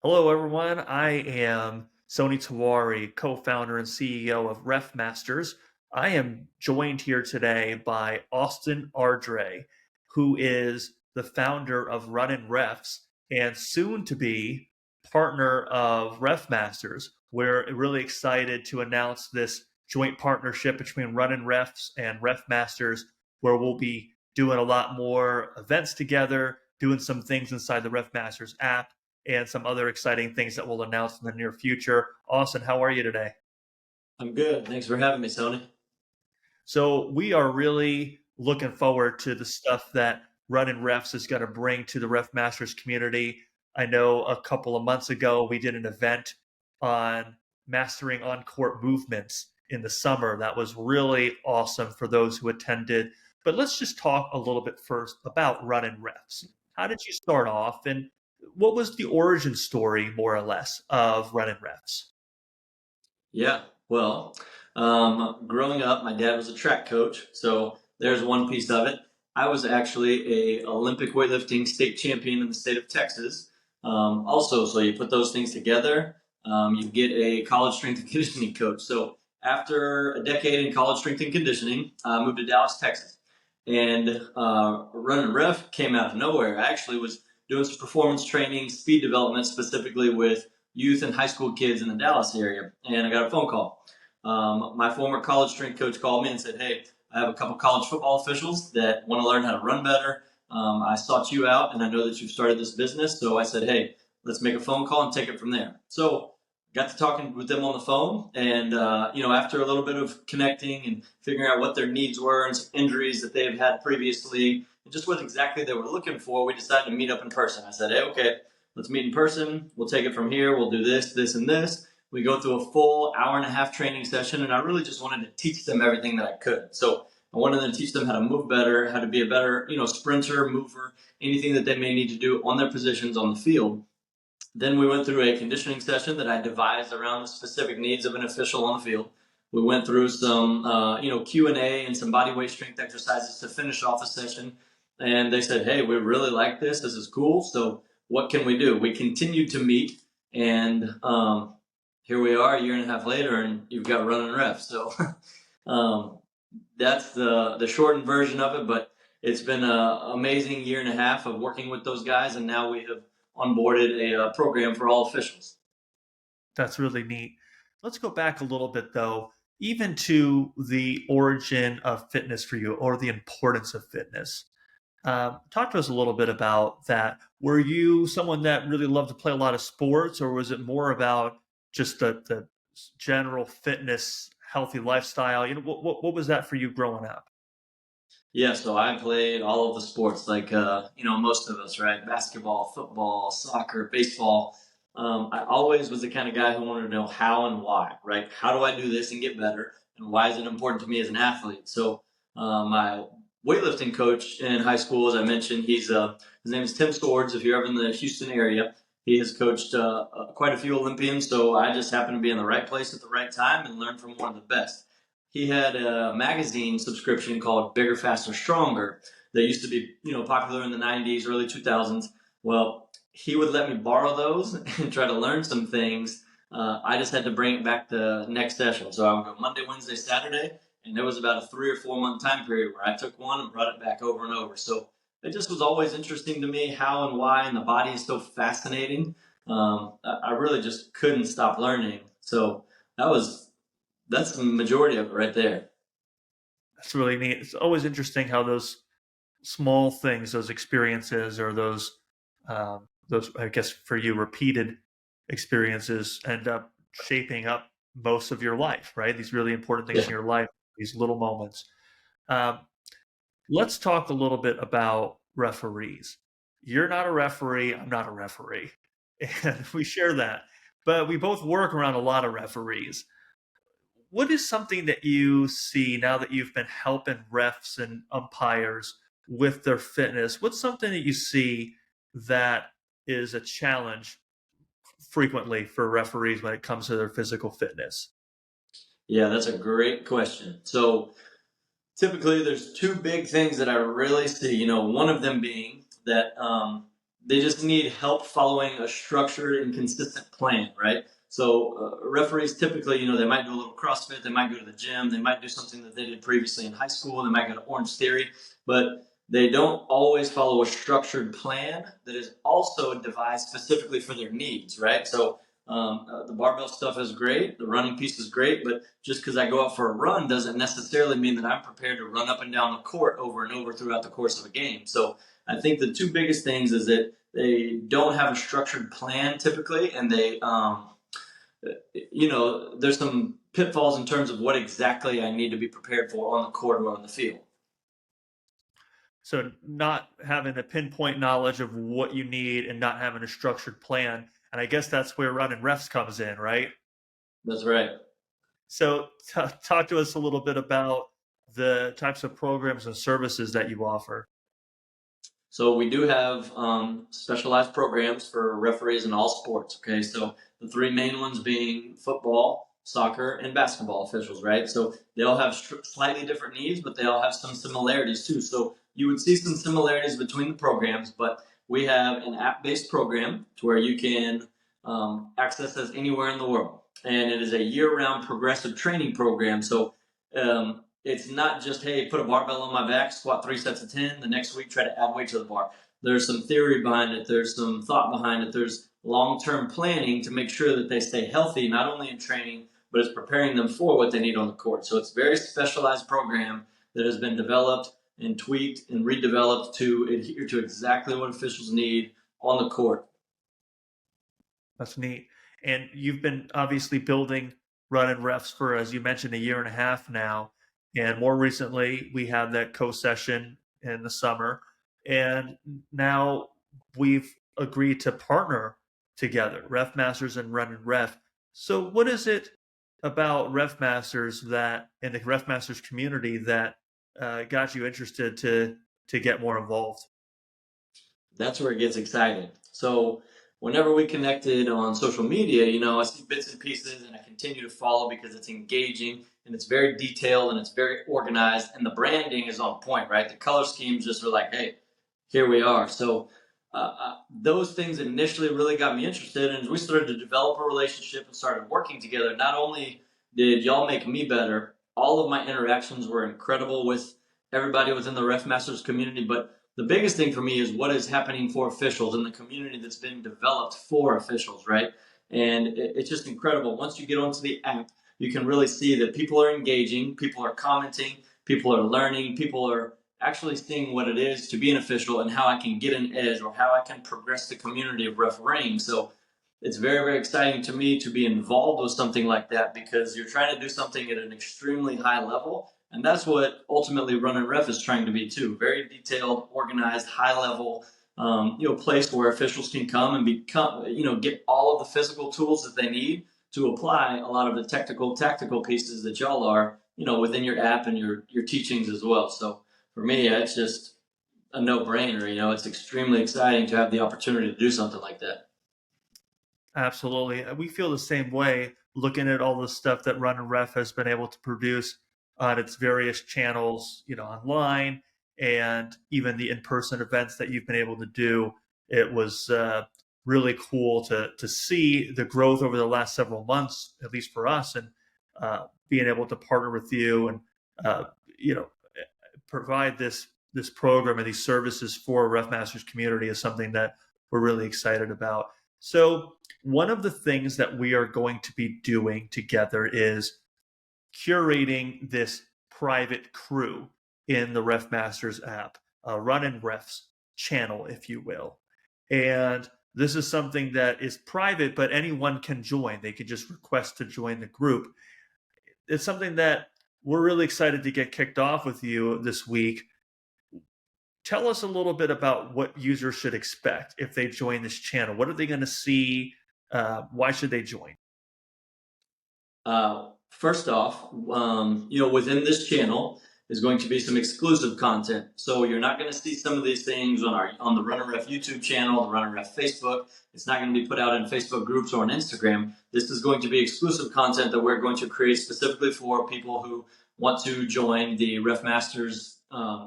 Hello, everyone. I am Sony Tawari, co-founder and CEO of RefMasters. I am joined here today by Austin Ardre, who is the founder of Runnin Refs and soon to be partner of RefMasters. We're really excited to announce this joint partnership between Runnin Refs and RefMasters, where we'll be doing a lot more events together, doing some things inside the RefMasters app and some other exciting things that we'll announce in the near future. Austin, how are you today? I'm good. Thanks for having me, Sony. So we are really looking forward to the stuff that Runnin Refs is going to bring to the Ref Masters community. I know a couple of months ago we did an event on mastering on-court movements in the summer. That was really awesome for those who attended. But let's just talk a little bit first about Runnin Refs. How did you start off, and what was the origin story, more or less, of Runnin Refs? Yeah. Well, growing up, my dad was a track coach, so there's one piece of it. I was actually a Olympic weightlifting state champion in the state of Texas. Also, so you put those things together, you get a college strength and conditioning coach. So after a decade in college strength and conditioning, I moved to Dallas, Texas, and Runnin Ref came out of nowhere. I actually was doing some performance training, speed development, specifically with youth and high school kids in the Dallas area, and I got a phone call. My former college strength coach called me and said, "Hey, I have a couple college football officials that want to learn how to run better. I sought you out, and I know that you've started this business." So I said, "Hey, let's make a phone call and take it from there." So got to talking with them on the phone, and after a little bit of connecting and figuring out what their needs were and some injuries that they have had previously, and just what exactly they were looking for, we decided to meet up in person. I said, "Hey, okay, let's meet in person. We'll take it from here. We'll do this, this, and this." We go through a full hour and a half training session, and I really just wanted to teach them everything that I could. So I wanted to teach them how to move better, how to be a better, sprinter, mover, anything that they may need to do on their positions on the field. Then we went through a conditioning session that I devised around the specific needs of an official on the field. We went through some, Q&A and some body weight strength exercises to finish off the session. And they said, "Hey, we really like this. This is cool. So what can we do?" We continued to meet, and here we are a year and a half later, and you've got Runnin Refs. So um, that's the shortened version of it, but it's been an amazing year and a half of working with those guys, and now we have onboarded a program for all officials. That's really neat. Let's go back a little bit, though, even to the origin of fitness for you or the importance of fitness. Talk to us a little bit about that. Were you someone that really loved to play a lot of sports, or was it more about just the general fitness, healthy lifestyle? What was that for you growing up? Yeah, so I played all of the sports, like most of us, right? Basketball, football, soccer, baseball. I always was the kind of guy who wanted to know how and why, right? How do I do this and get better, and why is it important to me as an athlete? So my weightlifting coach in high school, as I mentioned, his name is Tim Swords. If you're ever in the Houston area, he has coached quite a few Olympians. So I just happened to be in the right place at the right time and learn from one of the best. He had a magazine subscription called Bigger, Faster, Stronger that used to be, popular in the 90s, early 2000s. Well, he would let me borrow those and try to learn some things. I just had to bring it back the next session. So I would go Monday, Wednesday, Saturday, and there was about a 3 or 4 month time period where I took one and brought it back over and over. So it just was always interesting to me how and why, and the body is so fascinating. I really just couldn't stop learning. So that was that's the majority of it right there. That's really neat. It's always interesting how those small things, those experiences, or those I guess for you repeated experiences end up shaping up most of your life, right? These really important things in Yeah. your life, these little moments. Um, let's talk a little bit about referees. You're not a referee. I'm not a referee, and we share that. But we both work around a lot of referees. What is something that you see now that you've been helping refs and umpires with their fitness? What's something that you see that is a challenge frequently for referees when it comes to their physical fitness? Yeah, that's a great question. So typically there's two big things that I really see, one of them being that they just need help following a structured and consistent plan, right? So referees typically, they might do a little CrossFit, they might go to the gym, they might do something that they did previously in high school, they might go to Orange Theory, but they don't always follow a structured plan that is also devised specifically for their needs, right? So the barbell stuff is great, the running piece is great, but just because I go out for a run doesn't necessarily mean that I'm prepared to run up and down the court over and over throughout the course of a game. So I think the two biggest things is that they don't have a structured plan typically, and there's some pitfalls in terms of what exactly I need to be prepared for on the court or on the field. So not having the pinpoint knowledge of what you need and not having a structured plan. And I guess that's where Runnin Refs comes in, right? That's right. So talk to us a little bit about the types of programs and services that you offer. So we do have specialized programs for referees in all sports. Okay, so the three main ones being football, soccer, and basketball officials, right? So they all have slightly different needs, but they all have some similarities too. So you would see some similarities between the programs, but we have an app-based program to where you can access us anywhere in the world, and it is a year-round progressive training program. So it's not just, hey, put a barbell on my back, squat 3 sets of 10, the next week try to add weight to the bar. There's some theory behind it. There's some thought behind it. There's long-term planning to make sure that they stay healthy, not only in training, but it's preparing them for what they need on the court. So it's a very specialized program that has been developed and tweaked and redeveloped to adhere to exactly what officials need on the court. That's neat. And you've been obviously building Runnin Refs for, as you mentioned, a year and a half now. And more recently, we had that co-session in the summer. And now we've agreed to partner together, RefMasters and Runnin Ref. So what is it about RefMasters that, in the RefMasters community, that got you interested to get more involved? That's where it gets exciting. So whenever we connected on social media, I see bits and pieces and I continue to follow because it's engaging and it's very detailed and it's very organized and the branding is on point, right? The color schemes just are like, hey, here we are. So those things initially really got me interested, and as we started to develop a relationship and started working together, not only did y'all make me better, all of my interactions were incredible with everybody within the Ref Masters community, but the biggest thing for me is what is happening for officials in the community that's been developed for officials, right? And it's just incredible. Once you get onto the app, you can really see that people are engaging, people are commenting, people are learning, people are actually seeing what it is to be an official and how I can get an edge or how I can progress the community of refereeing. So it's very, very exciting to me to be involved with something like that because you're trying to do something at an extremely high level. And that's what ultimately Runnin Ref is trying to be too. Very detailed, organized, high level, place where officials can come and become, get all of the physical tools that they need to apply a lot of the technical, tactical pieces that y'all are, within your app and your teachings as well. So for me, it's just a no-brainer. It's extremely exciting to have the opportunity to do something like that. Absolutely. We feel the same way looking at all the stuff that Runnin Ref has been able to produce on its various channels, online, and even the in-person events that you've been able to do. It was really cool to see the growth over the last several months, at least for us, and being able to partner with you and uh, you know provide this program and these services for Ref Masters community is something that we're really excited about. So one of the things that we are going to be doing together is curating this private crew in the Ref Masters app, Runnin Refs channel, if you will. And this is something that is private, but anyone can join. They can just request to join the group. It's something that we're really excited to get kicked off with you this week. Tell us a little bit about what users should expect if they join this channel. What are they going to see? Why should they join? First off, within this channel is going to be some exclusive content. So you're not going to see some of these things on the Runnin Ref YouTube channel, the Runnin Ref Facebook. It's not going to be put out in Facebook groups or on Instagram. This is going to be exclusive content that we're going to create specifically for people who want to join the Ref Masters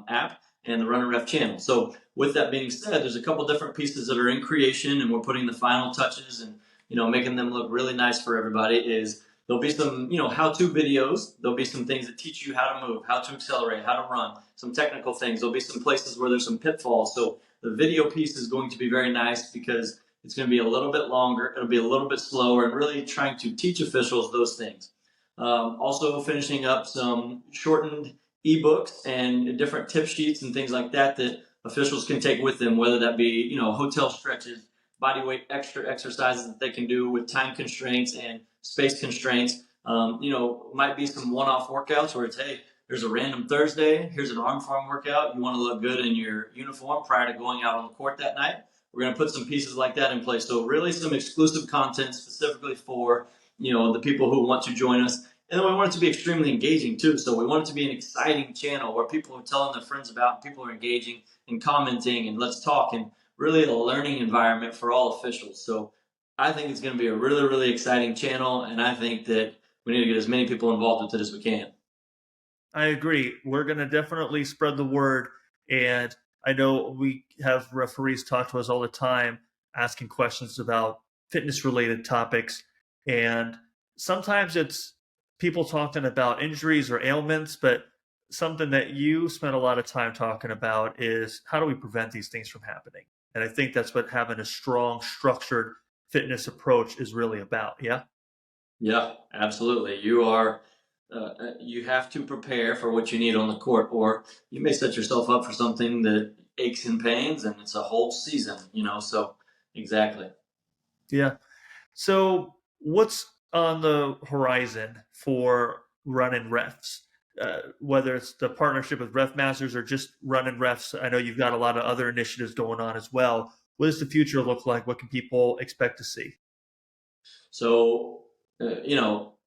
app and the Runnin Ref channel. So with that being said, there's a couple different pieces that are in creation, and we're putting the final touches and making them look really nice for everybody. Is there'll be some how-to videos. There'll be some things that teach you how to move, how to accelerate, how to run, some technical things. There'll be some places where there's some pitfalls. So the video piece is going to be very nice because it's going to be a little bit longer. It'll be a little bit slower and really trying to teach officials those things. Also finishing up some shortened ebooks and different tip sheets and things like that that officials can take with them, whether that be hotel stretches, body weight extra exercises that they can do with time constraints and space constraints. Might be some one-off workouts where it's, hey, there's a random Thursday, here's an arm farm workout. You want to look good in your uniform prior to going out on the court that night. We're going to put some pieces like that in place. So really some exclusive content specifically for the people who want to join us. And then we want it to be extremely engaging too. So we want it to be an exciting channel where people are telling their friends about, people are engaging and commenting and let's talk, and really a learning environment for all officials. So I think it's going to be a really, really exciting channel, and I think that we need to get as many people involved with it as we can. I agree. We're going to definitely spread the word. And I know we have referees talk to us all the time asking questions about fitness related topics. And sometimes it's people talking about injuries or ailments, but something that you spend a lot of time talking about is how do we prevent these things from happening? And I think that's what having a strong, structured fitness approach is really about. Yeah. Yeah, absolutely. You have to prepare for what you need on the court, or you may set yourself up for something that aches and pains, and it's a whole season. So exactly. Yeah. So, what's on the horizon for Runnin Refs? Whether it's the partnership with RefMasters or just Runnin Refs, I know you've got a lot of other initiatives going on as well. What does the future look like? What can people expect to see? So,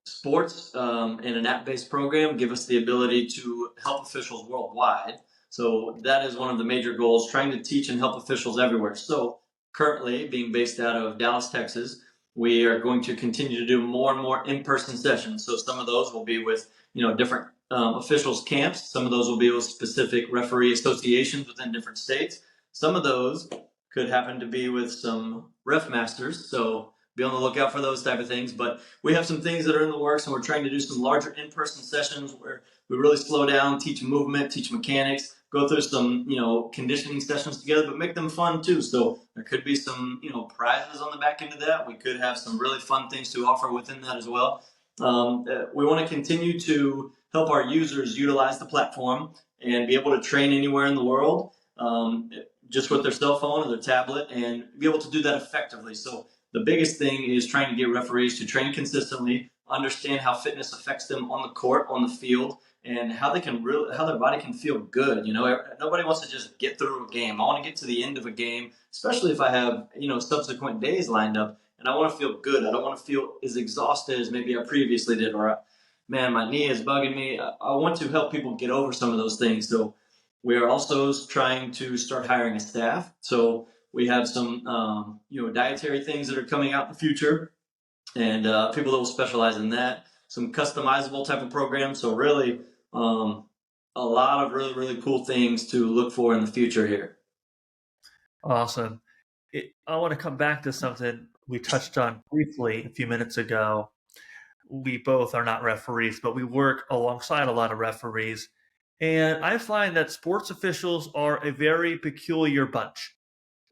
sports in an app-based program give us the ability to help officials worldwide. So that is one of the major goals, trying to teach and help officials everywhere. So currently, being based out of Dallas, Texas, we are going to continue to do more and more in-person sessions. So some of those will be with different officials camps. Some of those will be with specific referee associations within different states. Some of those could happen to be with some ref masters. So be on the lookout for those type of things. But we have some things that are in the works, and we're trying to do some larger in-person sessions where we really slow down, teach movement, teach mechanics, go through some conditioning sessions together, but make them fun too. So there could be some prizes on the back end of that. We could have some really fun things to offer within that as well. We want to continue to help our users utilize the platform and be able to train anywhere in the world, just with their cell phone or their tablet, and be able to do that effectively. So the biggest thing is trying to get referees to train consistently, understand how fitness affects them on the court, on the field, and how how their body can feel good. Nobody wants to just get through a game. I want to get to the end of a game, especially if I have subsequent days lined up, and I want to feel good. I don't want to feel as exhausted as maybe I previously did, or man, my knee is bugging me. I want to help people get over some of those things. So we are also trying to start hiring a staff. So we have some, dietary things that are coming out in the future, and people that will specialize in that. Some customizable type of programs. So really, a lot of really, really cool things to look for in the future here. Awesome. I want to come back to something we touched on briefly a few minutes ago. We both are not referees, but we work alongside a lot of referees. And I find that sports officials are a very peculiar bunch.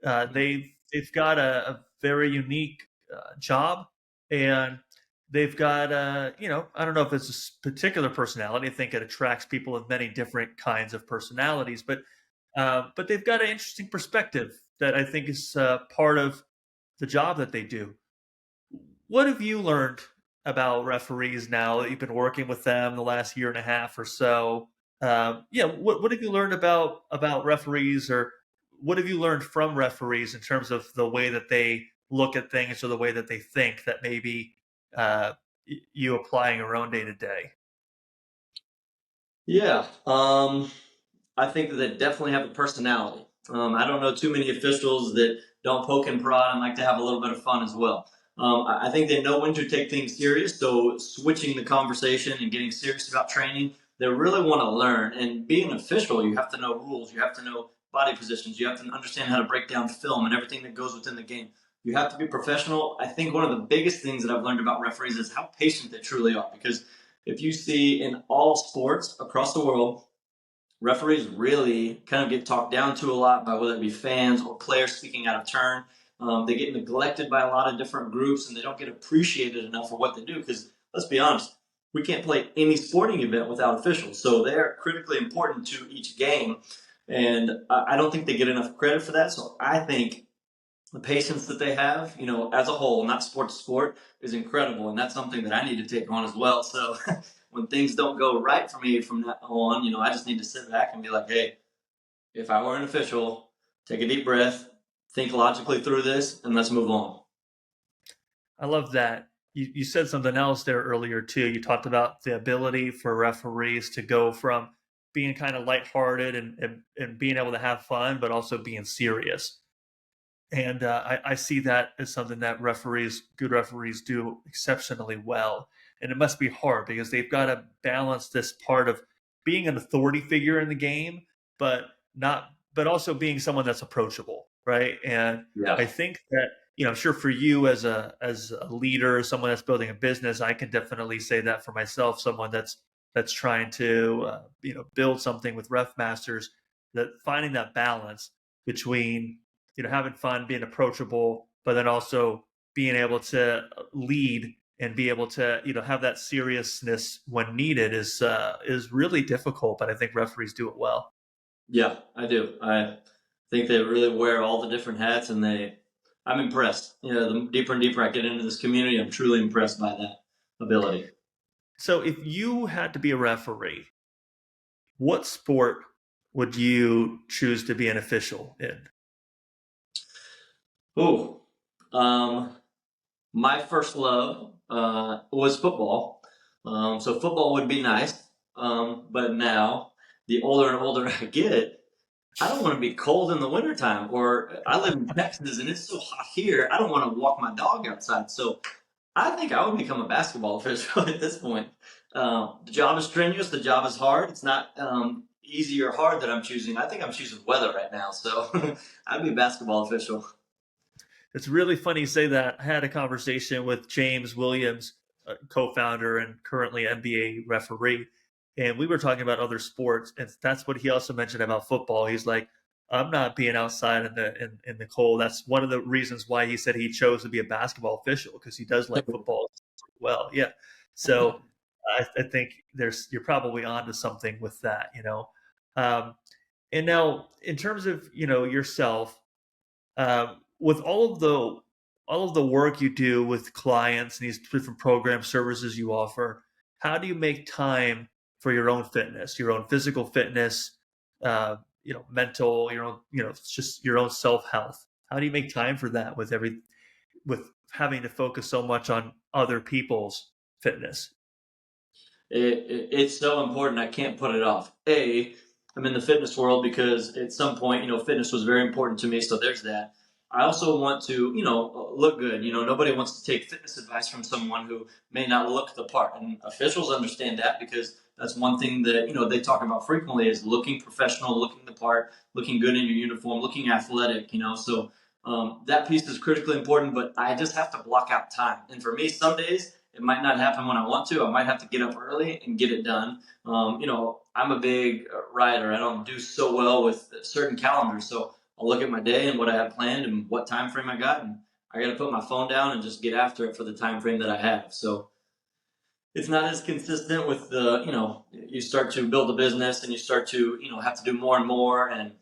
They've got a very unique job, and they've got I don't know if it's a particular personality. I think it attracts people with many different kinds of personalities, but they've got an interesting perspective that I think is part of the job that they do. What have you learned about referees now that you've been working with them the last year and a half or so? What have you learned about referees, or what have you learned from referees in terms of the way that they look at things or the way that they think that maybe uh, you apply in your own day to day? Yeah, I think that they definitely have a personality. I don't know too many officials that don't poke and prod and like to have a little bit of fun as well. I think they know when to take things serious. So switching the conversation and getting serious about training they really want to learn. And being an official, you have to know rules, you have to know body positions, you have to understand how to break down film and everything that goes within the game. You have to be professional. I think one of the biggest things that I've learned about referees is how patient they truly are. Because if you see in all sports across the world, referees really kind of get talked down to a lot by whether it be fans or players speaking out of turn. They get neglected by a lot of different groups, and they don't get appreciated enough for what they do. Because let's be honest, we can't play any sporting event without officials, so they're critically important to each game. And I don't think they get enough credit for that. So I think the patience that they have, as a whole, not sport to sport, is incredible, and that's something that I need to take on as well. So when things don't go right for me from that on, I just need to sit back and be like, hey, if I were an official, take a deep breath, think logically through this, and let's move on. I love that. You said something else there earlier too. You talked about the ability for referees to go from being kind of lighthearted and being able to have fun, but also being serious. And I see that as something that good referees, do exceptionally well. And it must be hard because they've got to balance this part of being an authority figure in the game, but but also being someone that's approachable, right? And I Yeah. think that I'm sure for you as a leader, someone that's building a business, I can definitely say that for myself, someone that's trying to build something with Ref Masters, that finding that balance between having fun, being approachable, but then also being able to lead and be able to have that seriousness when needed is really difficult. But I think referees do it well. Yeah, I do. I think they really wear all the different hats, and I'm impressed. The deeper and deeper I get into this community, I'm truly impressed by that ability. So if you had to be a referee, what sport would you choose to be an official in? Oh, um, my first love was football. So football would be nice. But now, the older and older I get, I don't want to be cold in the wintertime. Or I live in Texas and it's so hot here, I don't want to walk my dog outside. So I think I would become a basketball official at this point. The job is strenuous. The job is hard. It's not easy or hard that I'm choosing. I think I'm choosing weather right now. So I'd be a basketball official. It's really funny you say that. I had a conversation with James Williams, co-founder and currently NBA referee, and we were talking about other sports, and that's what he also mentioned about football. He's like, "I'm not being outside in the cold." That's one of the reasons why he said he chose to be a basketball official, because he does like football well. Yeah, so I think you're probably onto something with that. Um, and now, in terms of yourself, with all of the work you do with clients and these different program services you offer, how do you make time for your own fitness, your own physical fitness, mental, your own, just your own self health? How do you make time for that with having to focus so much on other people's fitness? It's so important. I can't put it off. I'm in the fitness world because at some point, fitness was very important to me. So there's that. I also want to, look good. Nobody wants to take fitness advice from someone who may not look the part. And officials understand that because that's one thing that, they talk about frequently is looking professional, looking the part, looking good in your uniform, looking athletic. So that piece is critically important, but I just have to block out time. And for me, some days, it might not happen when I want to. I might have to get up early and get it done. I'm a big writer. I don't do so well with certain calendars, so I'll look at my day and what I have planned and what time frame I got, and I got to put my phone down and just get after it for the time frame that I have. So it's not as consistent with you start to build a business and you start to have to do more and more, and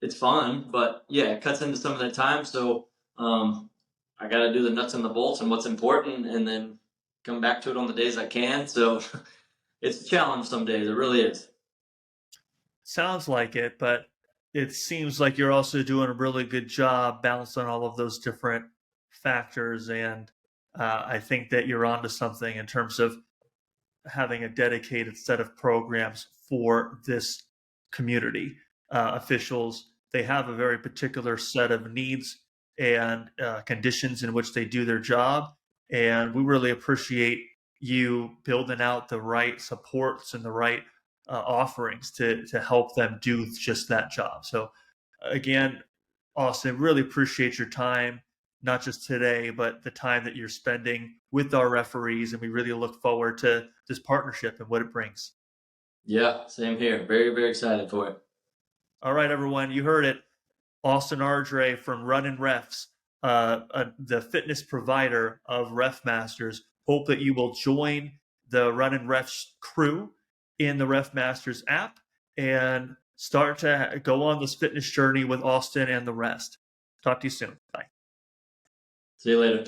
it's fun, but yeah, it cuts into some of that time. So I got to do the nuts and the bolts and what's important, and then come back to it on the days I can. So it's a challenge some days. It really is. Sounds like it, but it seems like you're also doing a really good job balancing all of those different factors. And I think that you're onto something in terms of having a dedicated set of programs for this community. Officials, they have a very particular set of needs and conditions in which they do their job. And we really appreciate you building out the right supports and the right offerings to help them do just that job. So again, Austin, really appreciate your time, not just today, but the time that you're spending with our referees, and we really look forward to this partnership and what it brings. Yeah, same here. Very, very excited for it. All right, everyone, you heard it. Austin Ardre from Runnin Refs, the fitness provider of RefMasters. Hope that you will join the Runnin Refs crew in the RefMasters app and start to go on this fitness journey with Austin and the rest. Talk to you soon. Bye. See you later.